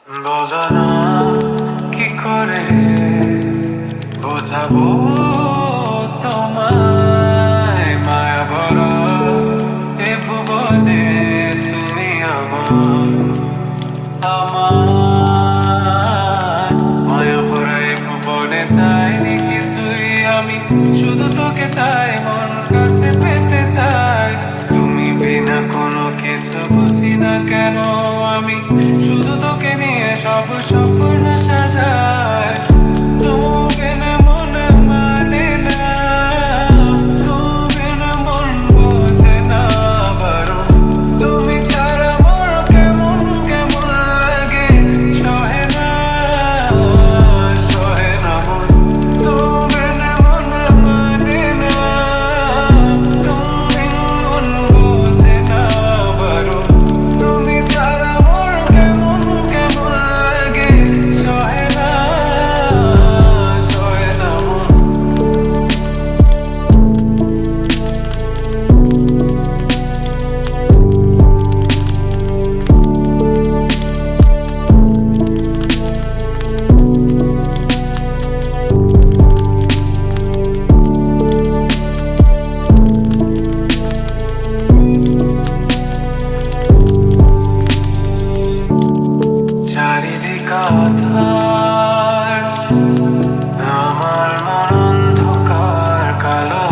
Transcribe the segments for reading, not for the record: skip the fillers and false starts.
বলো না কি করে বোঝাবো তোমায়, মায়া ভরা এ ভুবনে তুমি আমার মায়া ভরা এ ভুবনে চাইনি কিছুই আমি, শুধু তোকে চাই, মন কাছে পেতে চাই। তুমি বিনা কোনো কিছু বুঝি না কেন আমি, শুধু তোকে নিয়ে সব স্বপ্ন সাজাই। তুমি না মনে মানে না, তুমি না মন বোঝে না বারণ। তুমি ছাড়া মোর কেমন কেমন লাগে, সহে না মন। তুমি না মনে মানে না, তুমি মন বোঝে না বারণ। তুমি ছাড়া মোর কেমন কেমন লাগে, সহে না মন। চারিদিক আঁধার, আমার মন অন্ধকার কালো,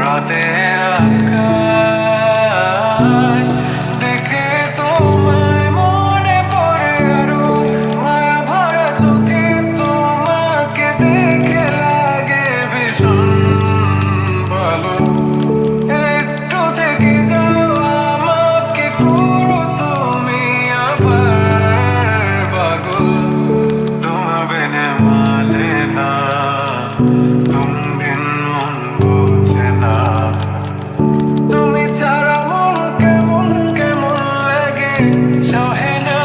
রাতের আকাশ দেখে তোমায় মনে পড়ে আরো, মায়া ভরা চোখে তোমাকে দেখে লাগে ভীষণ ভালো। একটু থেকে যাও আমাকে করো তুমি আবার পাগল। তোমার বিনে মানে না, তুমি বিন মন বোঝে না। তুমি ছাড়া মন কেমন কেমন লাগে, সহে না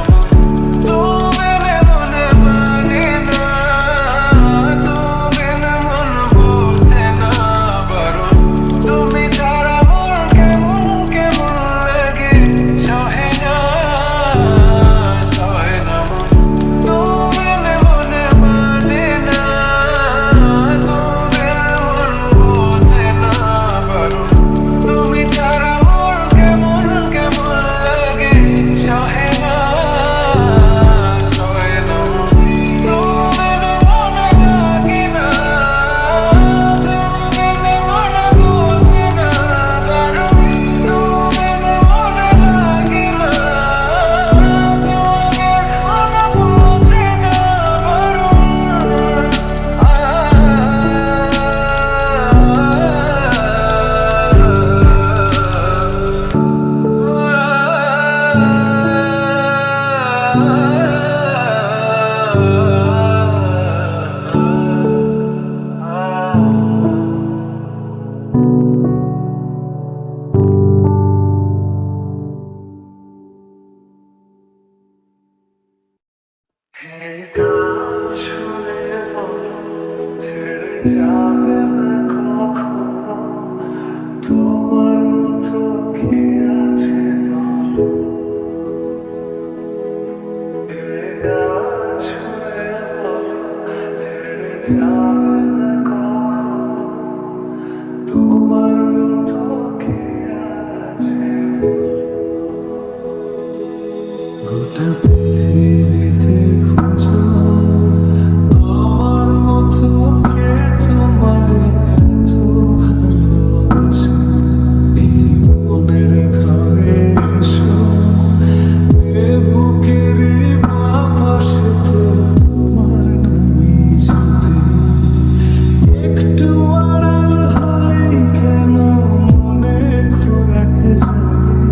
মন। তুমি বিনে মনে মানে না, তুমি বিনে মন বোঝে না বারণ। তুমি ছাড়া মন কেমন কেমন লাগে, সহে না মন। তুমি বিনে মনে মানে না, তুমি বিনে মন বোঝে না বারণ। তুমি ছাড়া মন কেমন কেমন লাগে, সহে না মন। তুমি বিনে মনে লাগে না, তুমি বিনে মনে বোঝে না বারণ। তুমি বিনে মনে লাগে না, তুমি বিনে মনে বোঝে না ছেড়ে যাবে না কখনো, তোমার মতো কে আছে বলো। এ গাছ ছুঁয়ে বলো, ছেড়ে যাবে না কখনো, তোমার মতো কে আর আছে বলো। গোটা পৃথিবীতে খোঁজো আমার মতো কে তোমার এত ভালোবাসে। এই মনের ঘরে এসো, এ বুকের বাপাশেতে তোমার নামই জপে। একটু আড়াল হলেই কেন মনে খোরাক জাগে,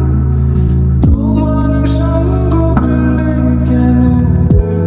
তোমার সঙ্গ পেলে কেন দেহ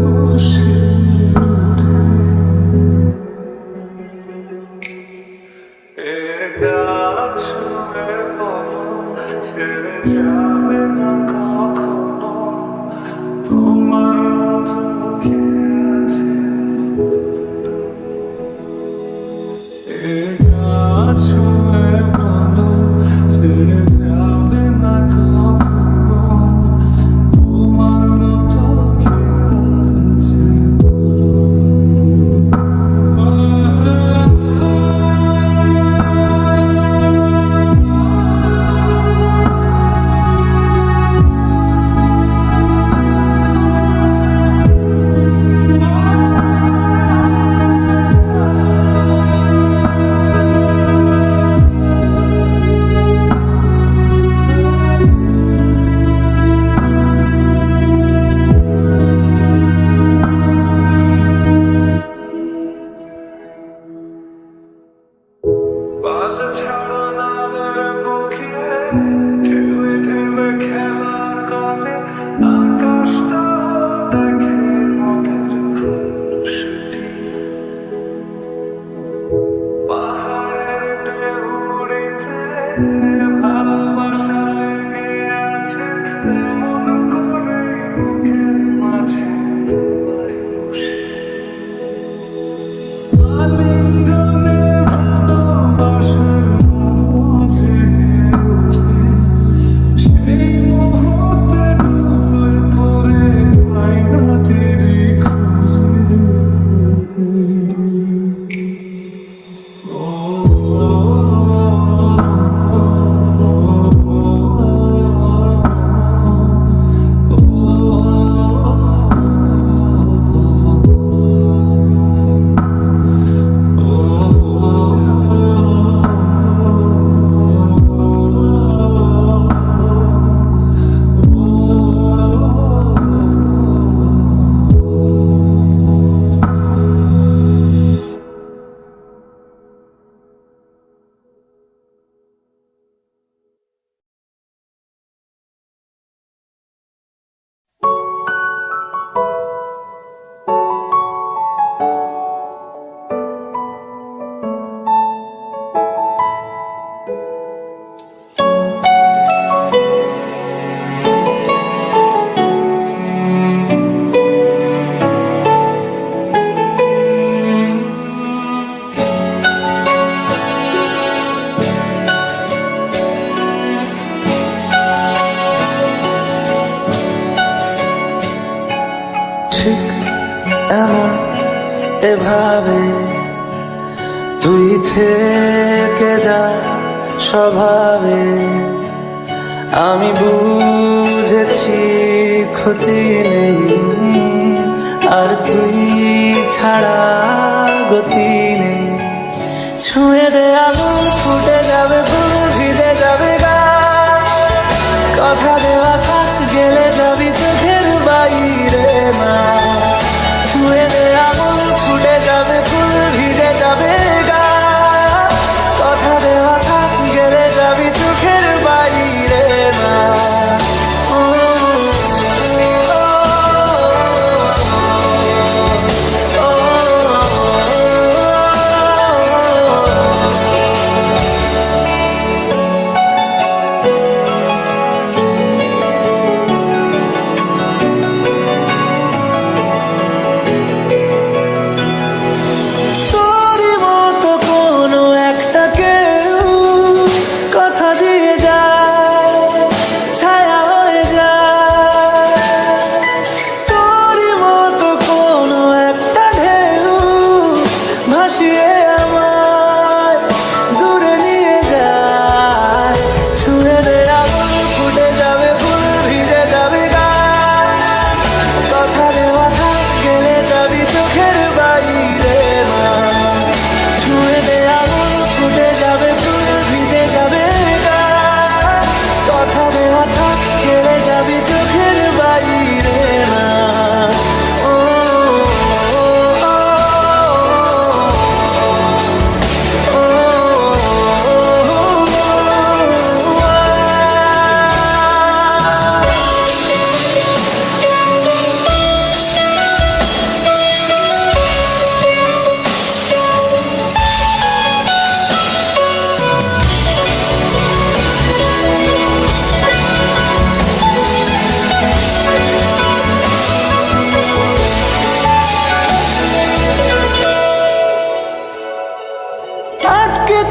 ঠিক এমন এভাবে তুই থেকে যা স্বভাবে। আমি বুঝেছি ক্ষতি নেই, আর তুই ছাড়া গতি নেই। ছুঁয়ে দে আগুন, ফুটে যাবে ফুল, ভিজে যাবে গা। কথা দেওয়া থাক, গেলে যাবি চোখের বাইরে না। ছুঁয়ে দে আগুন, ফুটে যাবে ফুল, ভিজে যাবে গা। কথা দেওয়া থাক, গেলে যাবি চোখের বাইরে না।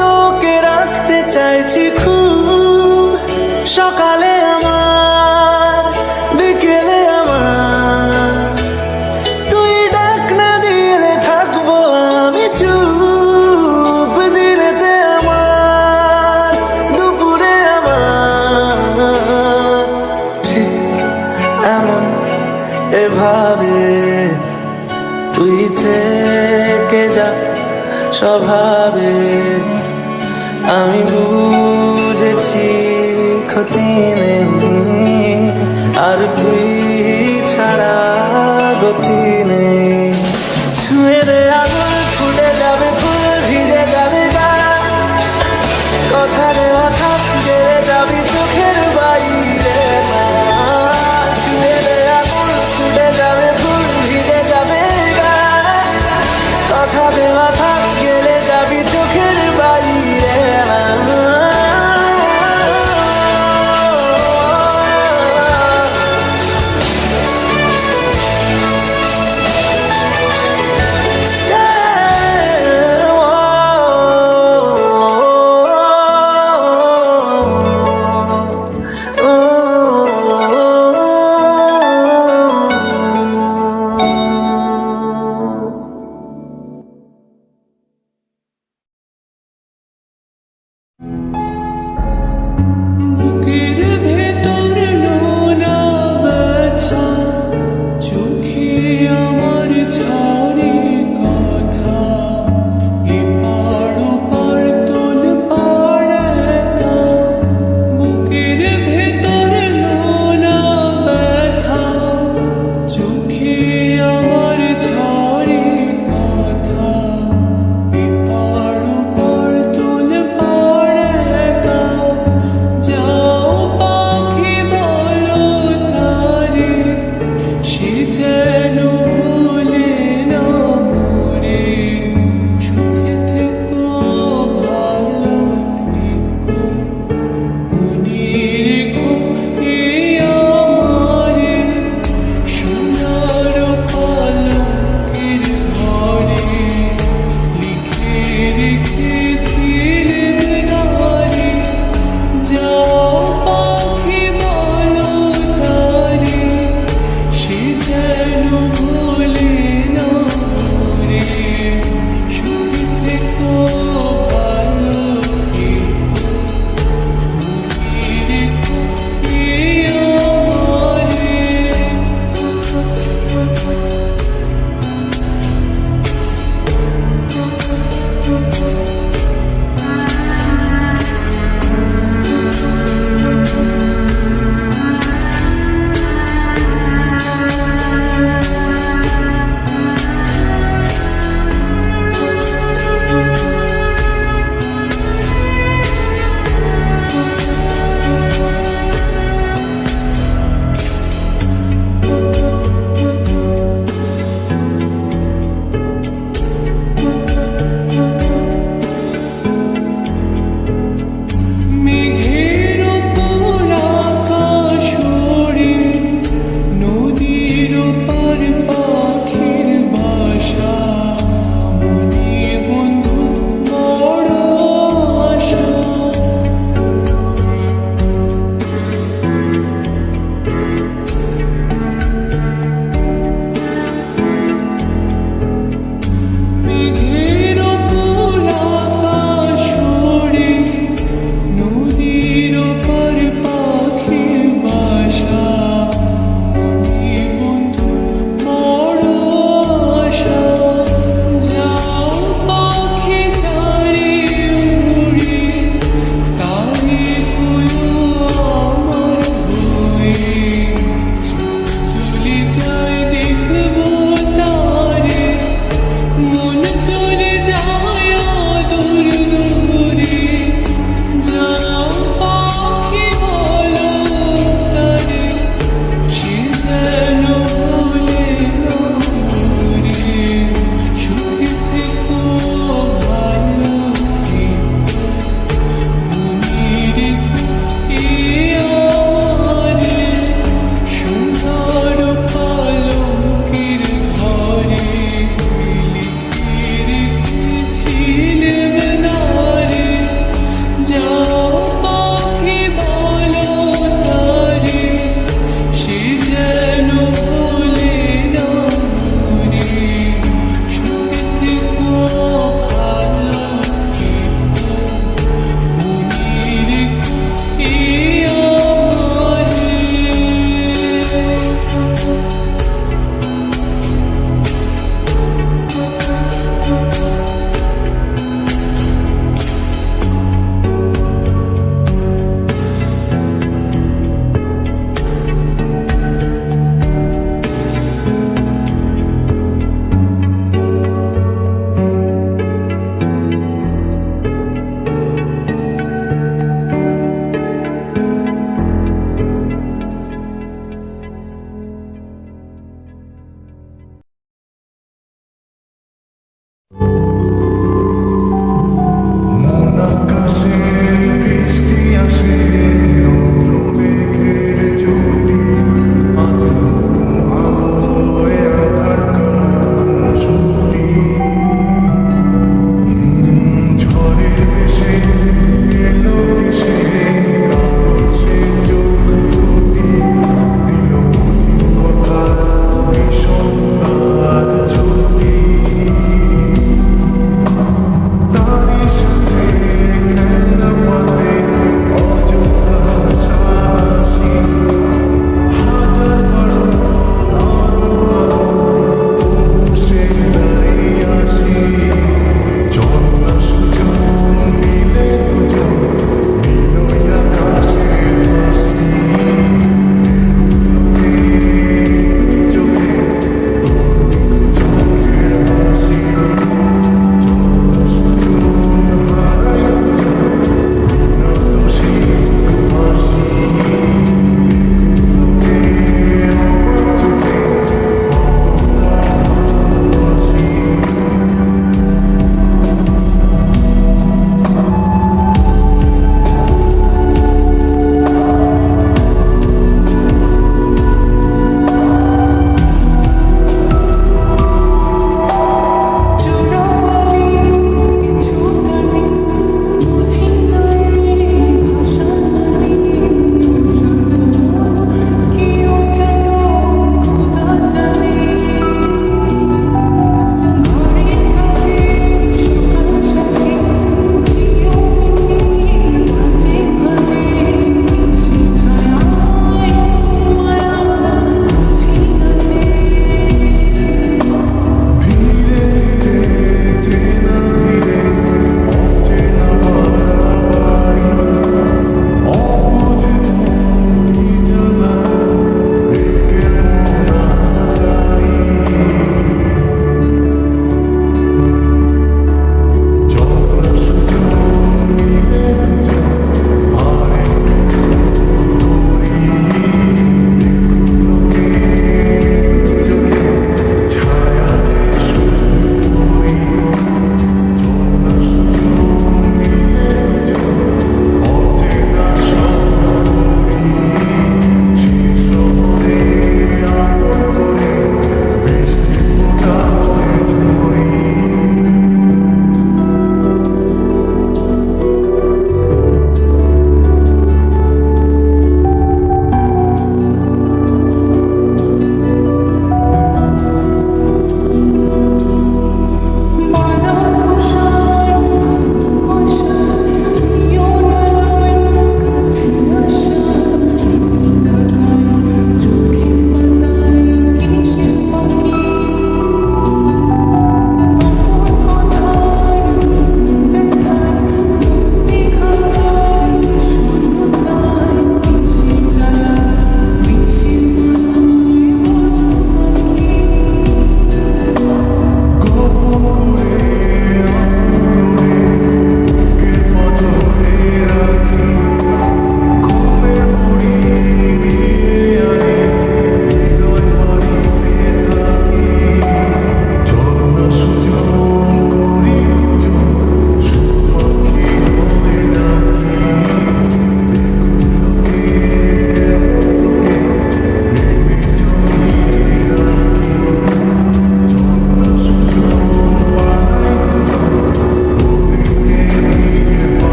তোকে রাখতে চাইছি খুব, সকালে আমার, বিকেলে আমার। তুই ডাক না দিলে থাকবো আমি চুপ, দিনেতে আমার, দুপুরে আমার। ঠিক এমন এভাবে তুই থেকে যা স্বভাবে। আমি বুঝেছি ক্ষতি নেই, আর তুই ছাড়া গতি নেই। ছুঁয়ে দে আগুন, ফুটে যাবে ফুল, ভিজে যাবে গা। কথা দেওয়া থাক, গেলে যাবি চোখের বাইরে না। ছুঁয়ে দে আগুন, ফুটে যাবে ফুল, ভিজে যাবে গা। কথা দেওয়া থাক, গেলে যাবি চোখের বাইরে না।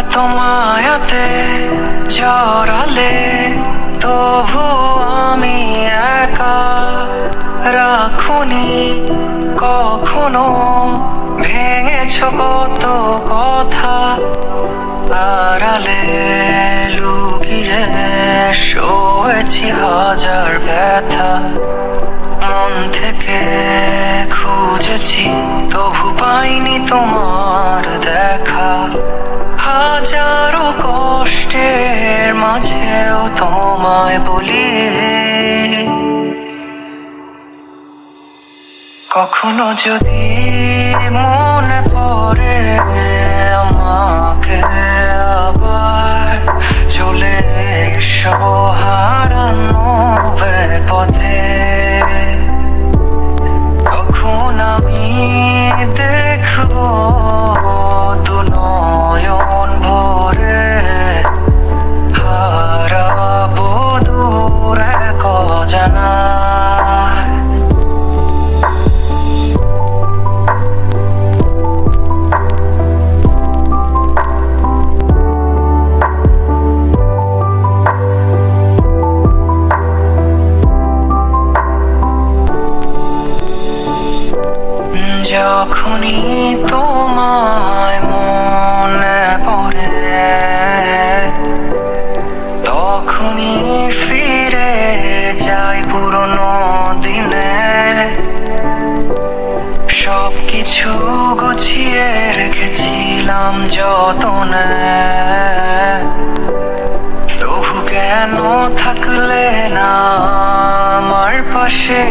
এত মায়াতে জড়ালে তবু আমি একা রাখুনি কখনো, ভেঙেছ কত কথা আড়ালে লুকিয়ে, সয়েছি হাজার ব্যথা, মন থেকে খুঁজেছি তবু পাইনি তোমার দেখা। হাজারো কষ্টের মাঝেও তোমায় বলি, কখনো যদি মনে পড়ে আমাকে আবার, চলে এসো হারানো পথে। তখন আমি দেখবো দু নয়ন ভরে, হারাবো দূর এক অজানায়। যখনই তোমায় মনে পড়ে, তখনই ফিরে যাই পুরনো দিনে। সবকিছু গুছিয়ে রেখেছিলাম যতনে, তবু কেন থাকলে না আমার পাশে।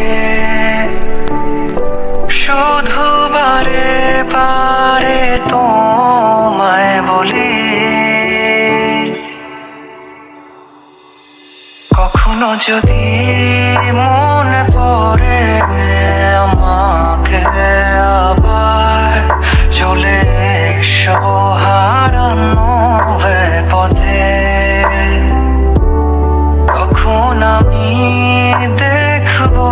শুধু বারে বারে তোমায় বলি, কখনো যদি মনে পড়ে আমাকে আবার, চলে এসো হারানো পথে। তখন আমি দেখবো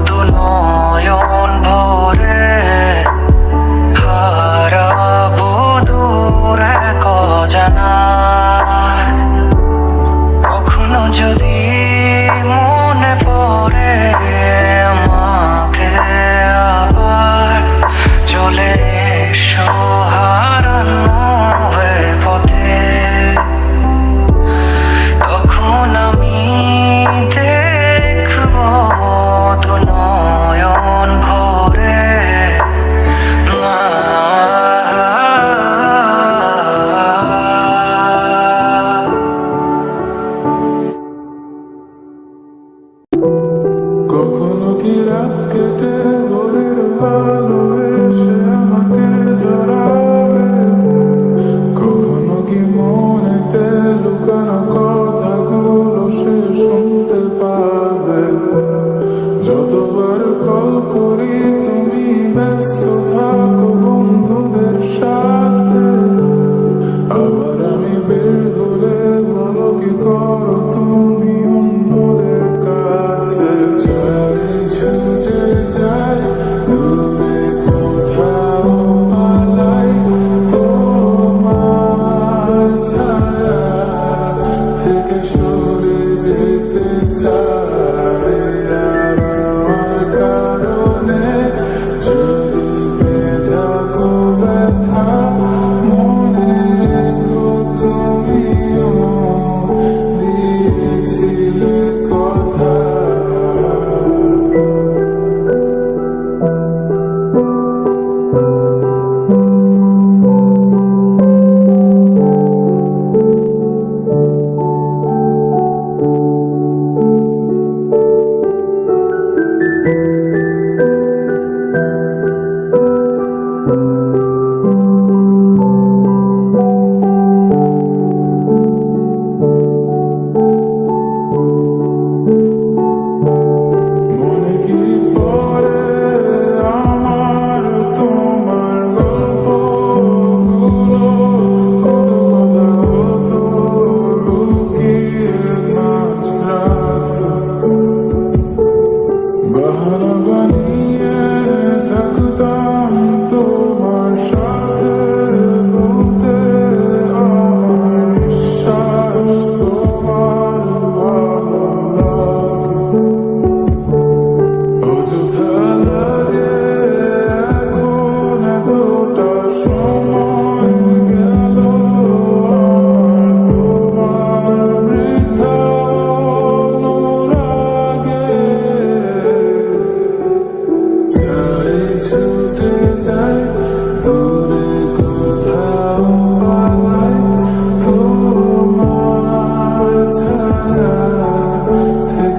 দু নয়ন ভরে, হারাবো দূর এক অজানায়। কখনো যদি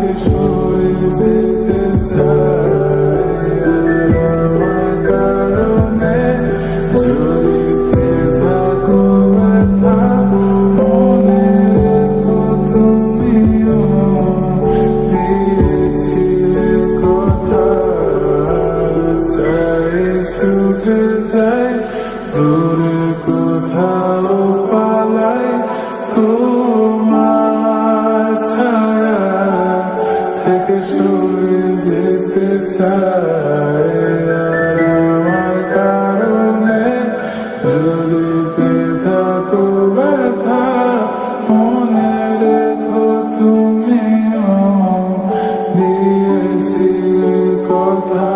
থেকে সরে যেতে চাই আমার কারণে যদি পেয়ে থাকো ব্যথা মনে রেখো তুমিও দিয়েছিলে কথা চাই ছুটে যাই দূরে কোথাও পালাই তোমার ছায়া থেকে সরে যেতে চাই আর আমার কারণে যদি পেয়ে থাকো ব্যথা মনে রেখো তুমিও দিয়েছিলে কথা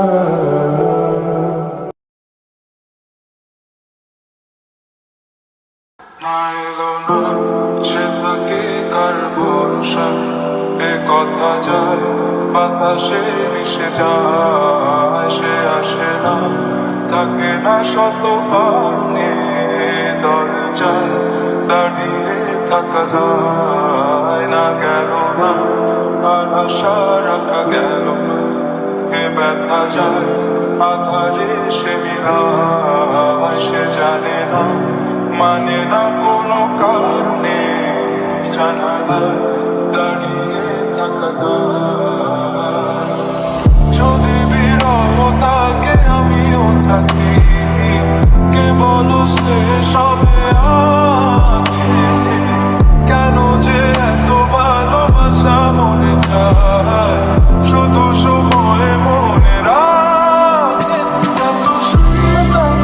নাইলো না সে থাকে কার ভরসা এ কথা যায় বাতাসে মিশে যায় সে আসে না থাকে না শত কারণে দরজায় দাঁড়িয়ে থাকা যায় না গেল না আর আশা রাখা গেল না এ ব্যথা যায় আধারে সে মিলায় সে জানে না মানে না কোনো কারণে জানালায় দাঁড়িয়ে থাকা যায় যদি বিরহ থাকে আমিও থাকি কেবল সে সবে আগে কেন যে এত ভালোবাসা মনে চায় শুধু সময় মনে রাখে এত সুন্দর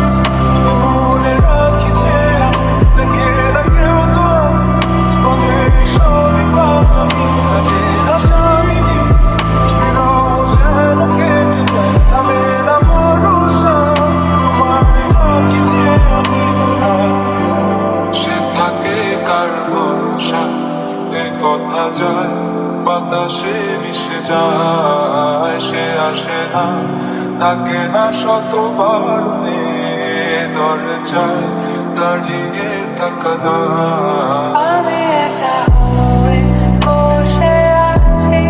মনে রাখি যে দেখে না কেউ তো মনে সবই পাবি কাজে না জানি বিরহ যেন কেটে যায় থামে না ভরসা তোমায় থাকি যে আমি সে থাকে কার ভরসা এ কথা যায় বাতাসে মিশে যায় সে আসে না থাকে না শত বারণে দরজায় দাঁড়িয়ে থাকা যায় আমি একা হয়ে বসে আছি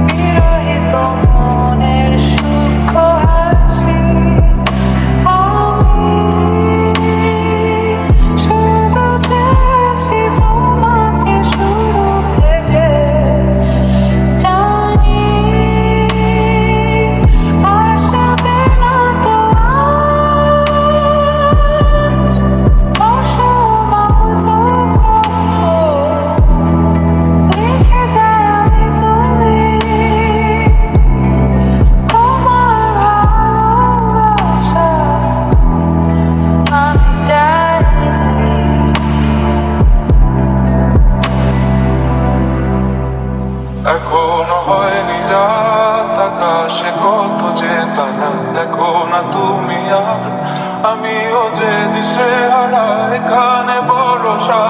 বিরহিত মনের সুখ হাসি আমি শুধু চেয়েছি তোমাকে শুরু থেকে জানি আসবে না তো আজ অসম্ভব লিখে যায় আমি তুমি তোমার ভালোবাসা আমি জানি এখনো হয়নি রাত আকাশে কত যে তারা দেখো না তুমি আর আমিও যে দিশে হারা এখানে ভরসা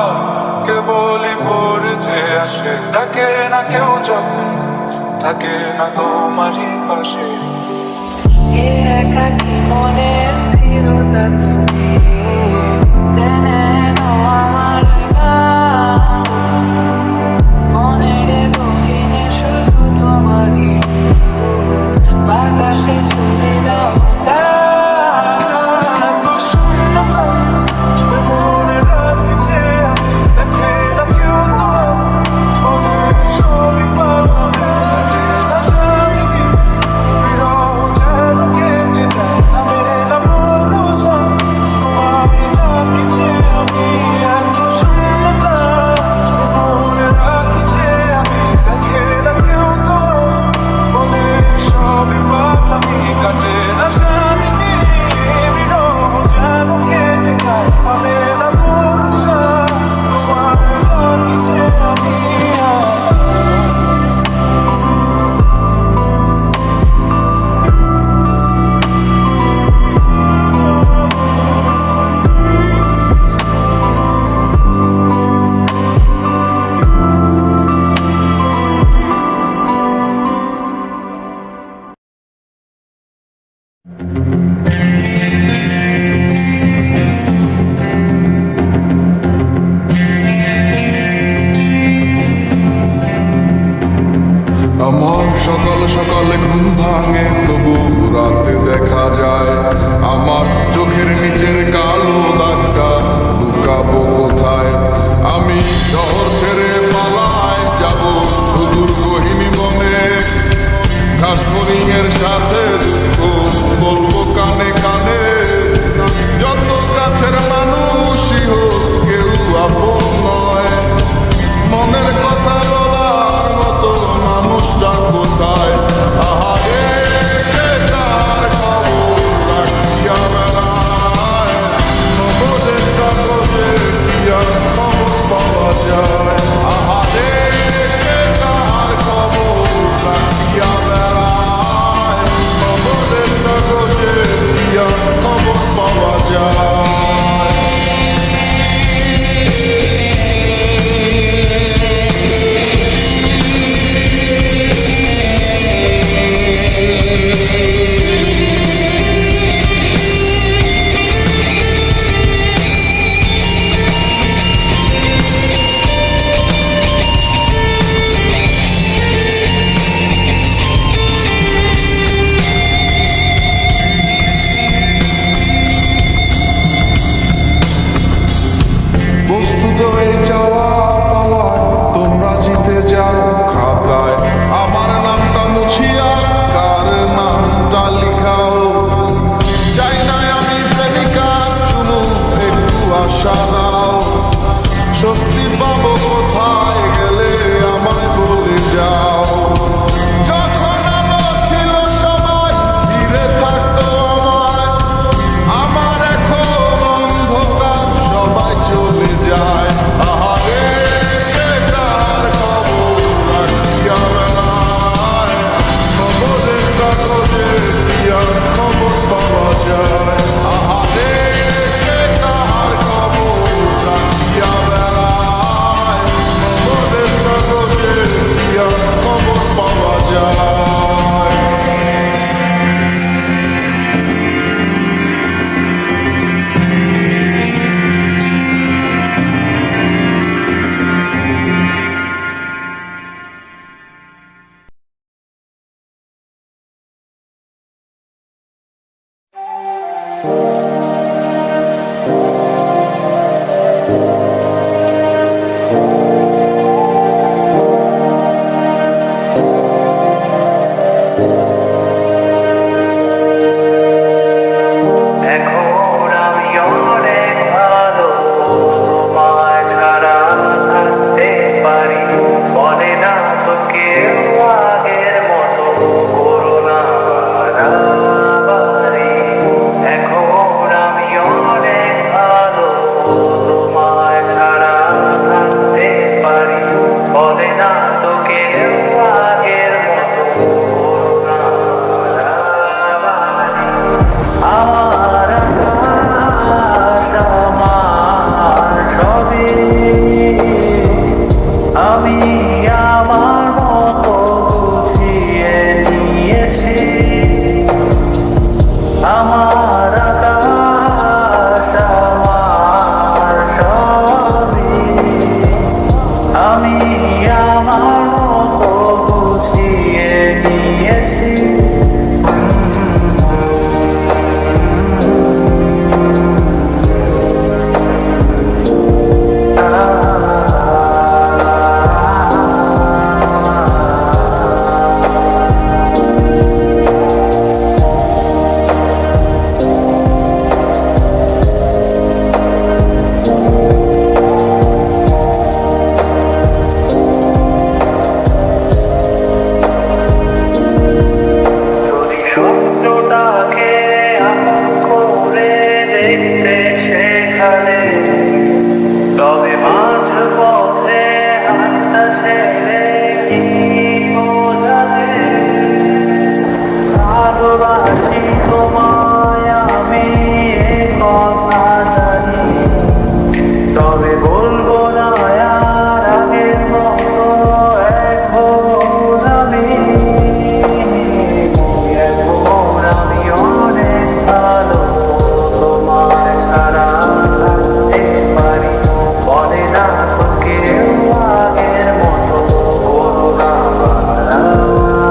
কেবলই ভোর যে আসে ডাকে না কেউ যখন থাকে না তোমারই পাশে এ একাকী মনের স্থিরতা তুমি টেনে নাও আমার গান মনের গহীনে শুধু তোমারই বাতাসে ছুড়ে দাও এত সুন্দর মনে রাখি যে দেখে না কেউ তোমার মনে সবই পাবো কাজে না জানি বিরহ যেন কেটে যায় থামে না ভরসা আমার সকাল সকালে ঘুম ভাঙে, তবু রাতে দেখা যায় আমার চোখের নিচের কালো দাগটা লুকাবো কোথায়। আমি শহর ছেড়ে পালায় যাব সুদূর গহীন বনে, ঘাস ফড়িংয়ের সাথে দুঃখ বলবো কানে কানে। যত কাছের মানুষই হোক কেউ আপন নয়, মনের কথা বলার মতো মানুষটা কোথায়? আহারে কে কার খবর রাখিয়া বেড়ায়, খবরের কাগজে কি আর খবর পাওয়া যায়? আহারে কে কার খবর রাখিয়া বেড়ায়, খবরের কাগজে কি আর খবর পাওয়া যায়? বস্তুত এই চাওয়া পাওয়ায় তোমরা জিতে যাও খাতায়, আমার নামটা মুছিয়া কার নামটা লিখাও। চাই না আমি প্রেমিকার চুমু, একটু আশা দাও। স্বস্তি পাবো কোথায় গেলে আমায় বলে যাও। যখন আমার ছিল সবাই ঘিরে থাকতো আমায়, আমার এখন অন্ধকার সবাই চলে যায়। আহারে কে কার খবর রাখিয়া বেড়ায়, খবরের কাগজে কি আর খবর পাওয়া যায়? আহারে কে কার খবর রাখিয়া বেড়ায়, খবরের কাগজে কি আর খবর পাওয়া যায়? এখন আমি অনেক ভালো, তোমায় ছাড়া থাকতে পারি। বলে না তো কেউ আগের মতো করো না বাড়াবাড়ি। এখন আমি অনেক ভালো, তোমায় ছাড়া থাকতে পারি। বলে না তো কেউ আগের মতো করো না বাড়াবাড়ি। আমার আকাশ আমার সবই, আমি আমার মতো গুছিয়ে নিয়েছি। আমার আকাশ আমার সবই, আমি আমার মতো গুছিয়ে নিয়েছি। যদি স্বপ্নটাকে আপন করে দেখতে সেখানে, তবে মাঝ পথে হাতটা ছেড়ে কি বোঝাবে? ভালোবাসি তোমায় আমি, এ কথা জানি, তবে বলবো না আর আগের মতো এখন আমি। এখন আমি অনেক ভালো, তোমায় ছাড়া থাকতে পারি। বলে না তো কেউ আগের মতো করো না বাড়াবাড়ি।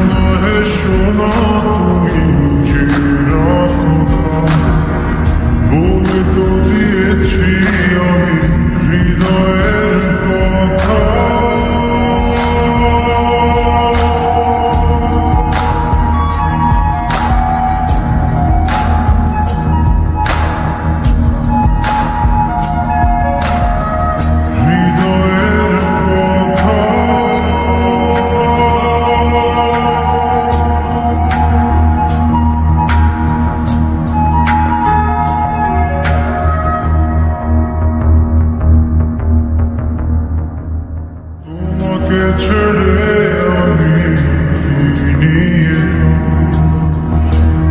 না হেসো না তুমি যে বলে তো দিয়েছি আমি হৃদয়ের কথা। হৃদয়ের কথা তোমাকে ছেড়ে আমি কি নিয়ে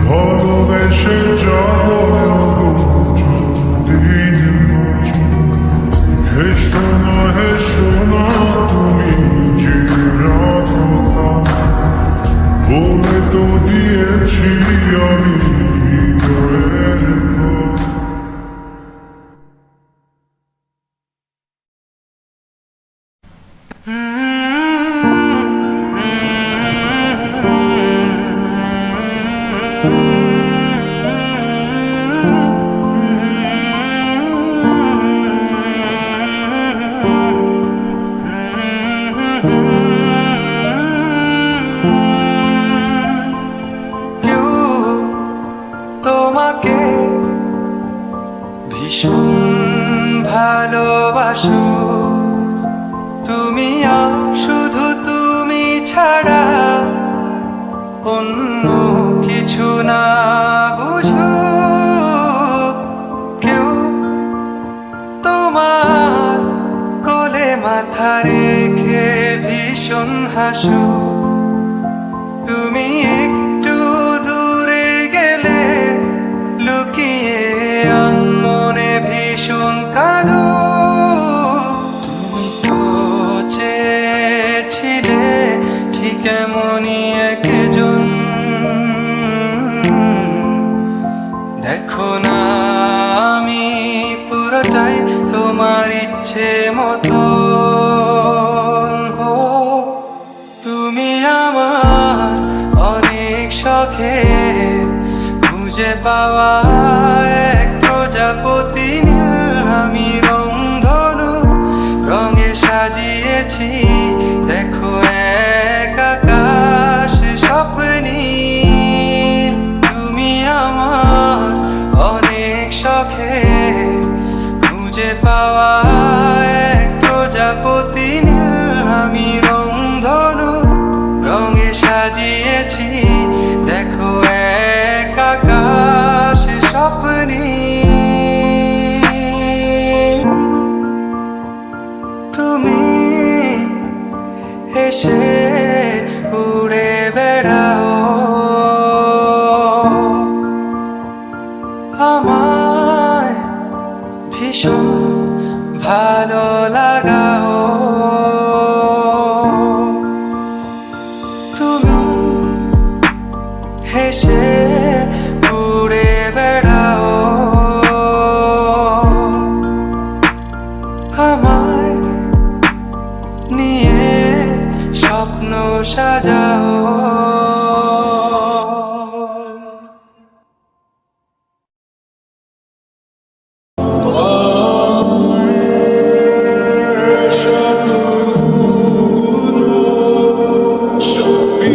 ভালোবেসে যাবো যতদিন বাঁচি। হেসো না তুমি যে কথা বলে তো দিয়েছি আমি হৃদয়ের কথা। কেউ তোমাকে ভীষণ ভালোবাসো, তুমি আর শুধু তুমি ছাড়া অন্য কিছু না বুঝো। কেউ তোমার কোলে মাথা রেখে ভীষণ হাসো, তুমি একটু দূরে গেলে লুকিয়ে মনে ভীষণ কাঁদো। তুমি তো চেয়েছিলে ঠিক এমনই একজন, দেখো না আমি পুরোটাই তোমার ইচ্ছে মতো। তুমি আমার অনেক শখে খুঁজে পাওয়া এক প্রজাপতি নীল, আমি রংধনু রঙে সাজিয়েছি, দেখো এক আকাশ স্বপ্নীল। তুমি আমার অনেক শখে খুঁজে পাওয়া এক প্রজাপতি নীল, আমি রংধনু রঙে সাজিয়েছি, দেখো এক আকাশ স্বপ্নীল। তুমি এসে উড়ে বেড়াও, আমায় ভীষণ ভালো লাগাও। তুমি হেসে উড়ে বেড়াও, আমায় নিয়ে স্বপ্ন সাজাও। Show me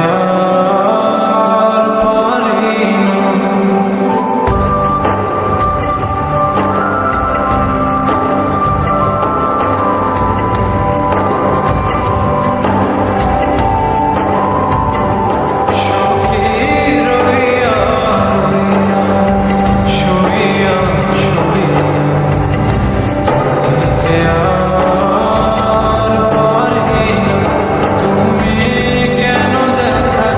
আর পারি না। সখী রইয়া শুইয়া শুইয়া কে আর পারি না। তুমি কেন দেখা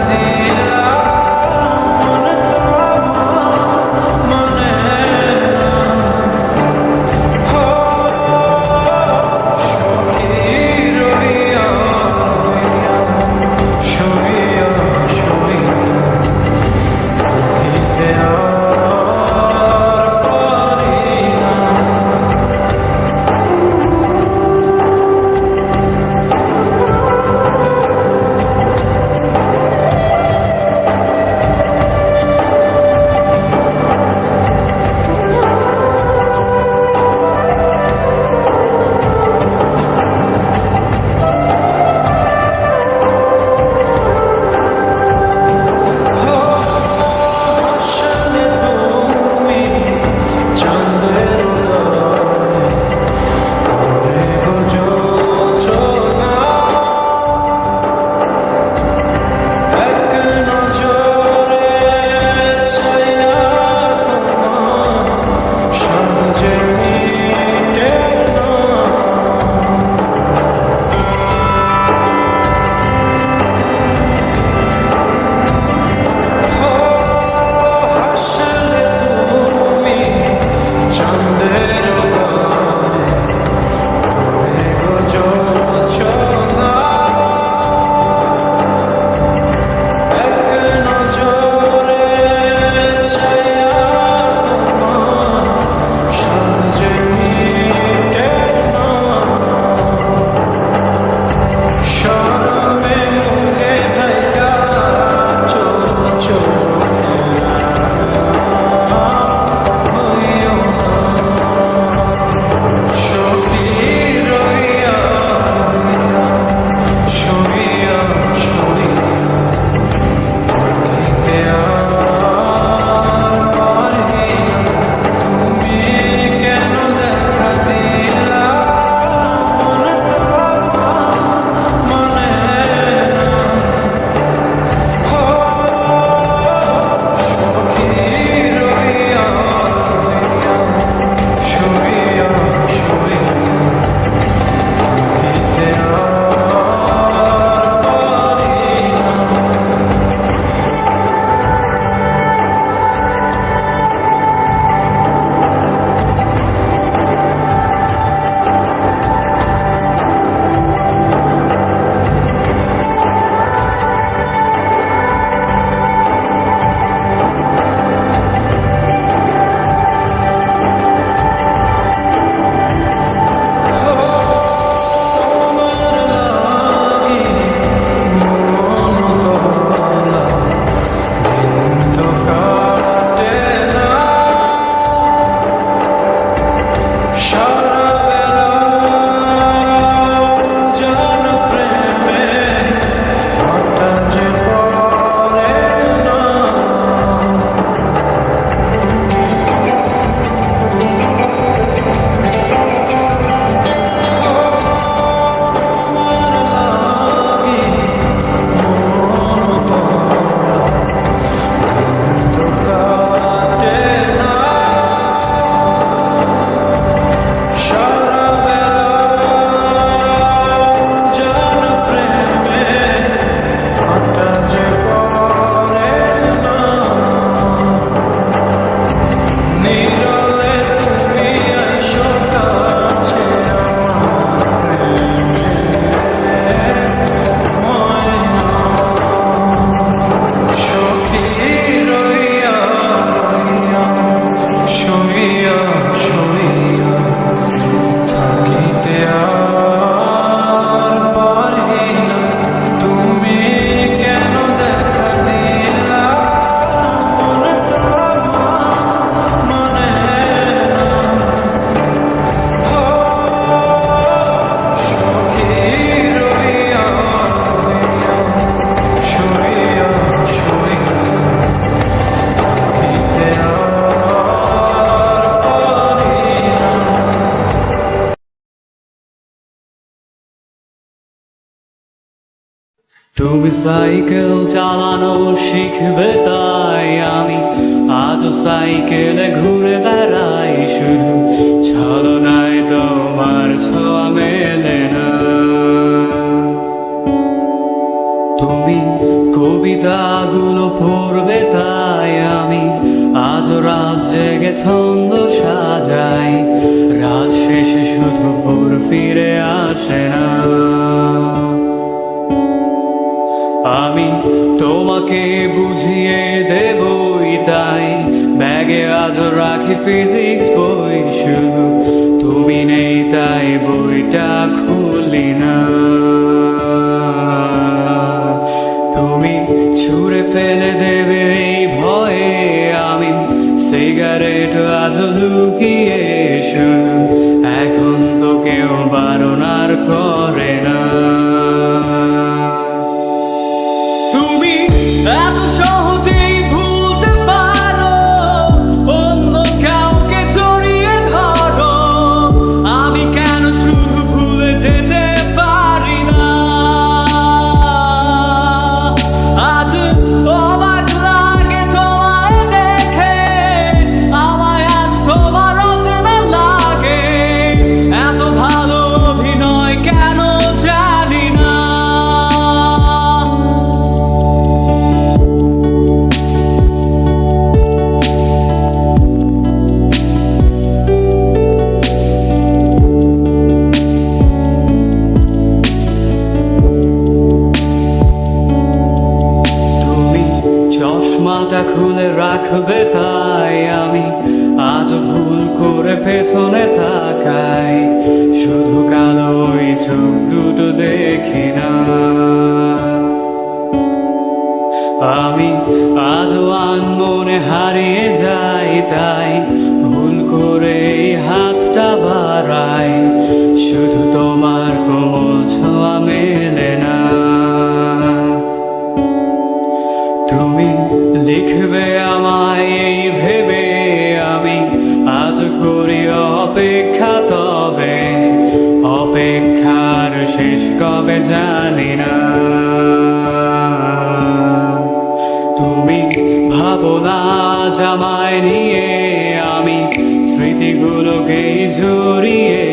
তুমি সাইকেল চালানো শিখবে তাই আমি আজও সাইকেলে ঘুরে বেড়াই, শুধু ছলনায় তোমার ছোঁয়া মেলে না। তুমি কবিতাগুলো পড়বে তাই আমি আজও রাত জেগে ছন্দ সাজাই, রাত শেষে শুধু ভোর ফিরে আসে না। আমি তোমাকে বুঝিয়ে দেবই তাই ব্যাগে আজও রাখি ফিজিক্স বই, শুধু তুমি নেই তাই বইটা খুলি না। তুমি ছুঁড়ে ফেলে দেবে এই ভয়ে আমি সিগারেট আজও লুকিয়ে, শুধু এখন তো কেউ বারণ আর করে না। তুমি এত সহজেই ভুলতে পারো, অন্য কাউকে জড়িয়ে ধরো, আমি কেন শুধু ভুলে যেতে পারি না। আজ অবাক লাগে তোমায় দেখে, আমায় আজ তোমার অচেনা লাগে, এত ভালো অভিনয় কেন জানি না। তুমি চশমাটা খুলে রাখবে তাই আমি আজ ভুল করে পেছনে তাকাই, শুধু কালো ওই চোখ দুটো দেখি না। আমি আজও আনমনে হারিয়ে যাই তাই ভুল করে এই হাতটা বাড়াই, শুধু তোমার কোমল ছোঁয়া মেলে না। তুমি লিখবে আমায় এই ভেবে আমি আজ করি অপেক্ষা, তবে অপেক্ষার শেষ কবে জানি না। তুমি ভাবো না আজ আমায় নিয়ে আমি স্মৃতিগুলোকেই জড়িয়ে